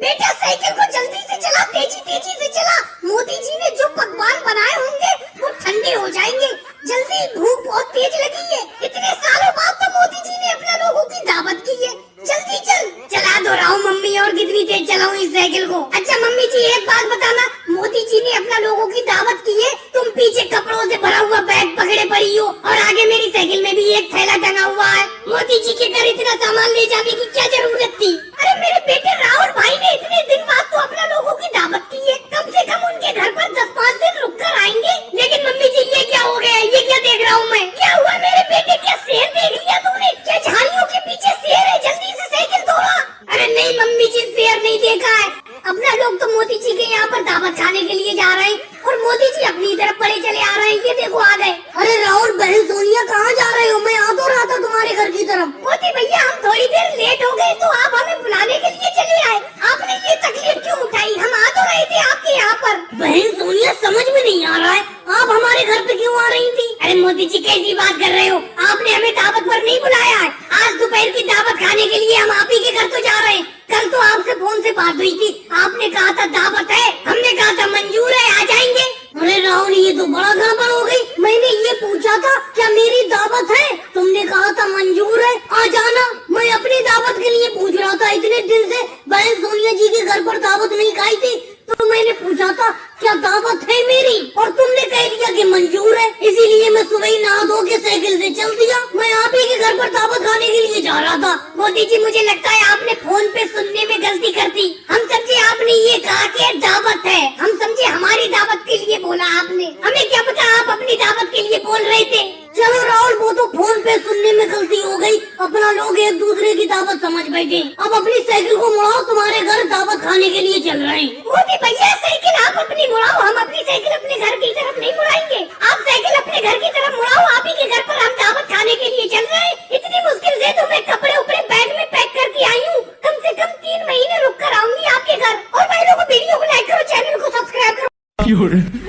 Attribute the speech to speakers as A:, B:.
A: बेटा साइकिल को जल्दी से चला, तेजी तेजी से चला। मोदी जी ने जो पकवान बनाए होंगे वो ठंडे हो जाएंगे। जल्दी, भूख बहुत तेज लगी है। इतने सालों बाद तो मोदी जी ने अपने लोगों की दावत की है। जल्दी चल। चला दो रहा हूँ मम्मी, और कितनी तेज चलाऊं इस साइकिल को। अच्छा मम्मी जी एक बात बताना, मोदी जी ने अपना लोगों की दावत की है, तुम पीछे कपड़ों से भरा हुआ बैग पकड़े पड़ी हो और आगे मेरी साइकिल में भी एक थैला टंगा हुआ है। मोदी जी के घर इतना सामान ले जाने की क्या जरूरत थी? अरे मेरे बेटे राहुल भाई ने इतने दिन बाद तो अपना लोगों की दावत की है, कम से कम उनके घर पर 10-5 दिन रुक कर आएंगे। लेकिन मम्मी जी ये क्या हो गया? ये क्या देख रहा हूँ मैं? क्या हुआ मेरे बेटे? क्या शेर देख लिया तूने? क्या झाड़ियों के पीछे शेर है? जल्दी से साइकिल दौड़ा। अरे नहीं मम्मी जी, शेर नहीं देखा है। अपना लोग तो मोदी जी के यहाँ पर दावत खाने के लिए जा रहे हैं और मोदी जी अपनी तरफ पड़े चले आ रहे हैं। ये देखो आ गए। अरे राहुल बहन सोनिया कहाँ जा रहे हो? मैं आ तो रहा था तुम्हारे घर की तरफ। मोदी भैया हम थोड़ी देर लेट हो गए तो आप हमें बुलाने के लिए चले आए। आपने ये तकलीफ क्यों उठाई? हम आ तो रहे थे आपके यहाँ पर। बहन सोनिया समझ में नहीं आ रहा है, आप हमारे घर पे क्यों आ रही थी? अरे मोदी जी कैसी बात कर रहे हो? आपने हमें दावत पर नहीं बुलाया है। आज दोपहर की दावत खाने के लिए हम आप ही के घर तो जा रहे हैं। कल तो आपसे फोन से बात हुई थी, आपने कहा था दावत है, हमने कहा था मंजूर है, आ जाएंगे। अरे राहुल ये तो बड़ा गड़बड़ हो गई। मैंने ये पूछा था क्या मेरी दावत है, तुमने कहा था मंजूर है, आ जाना। मैं अपनी दावत के लिए पूछ रहा था, इतने दिन से बहन सोनिया जी के घर पर दावत नहीं खाई थी तो मैंने पूछा था क्या दावत है मेरी, और तुमने कह दिया कि मंजूर है। इसीलिए मैं सुबह ही नहा धो के साइकिल से चल दिया। मैं आप ही के घर पर दावत खाने के लिए जा रहा था। मोदी जी मुझे लगता है आपने फोन पे सुनने में गलती कर दी। हम समझे आपने ये कहा कि दावत है, हम समझे हमारी दावत के लिए बोला आपने। हमें क्या पता आप अपनी दावत के लिए बोल रहे थे। चलो राहुल वो तो फोन पे सुनने में गलती हो गई, अपना लोग एक दूसरे की दावत समझ बैठे। अब अपनी साइकिल को मुड़ाओ, तुम्हारे घर दावत खाने के लिए चल रहे हैं। मोदी भैया साइकिल आप अपनी मुड़ाओ, हम अपनी साइकिल अपने घर की तरफ नहीं मुड़ाएंगे। आप साइकिल अपने घर की तरफ मुड़ाओ, आप ही के घर पर हम दावत खाने के लिए चल रहे हैं। इतनी मुश्किल से तो मैं कपड़े उपड़े बैग में पैक करके आई हूँ, कम से कम 3 महीने रुक कर आऊंगी आपके घर। और भाई लोगों वीडियो को लाइक करो, चैनल को सब्सक्राइब करो।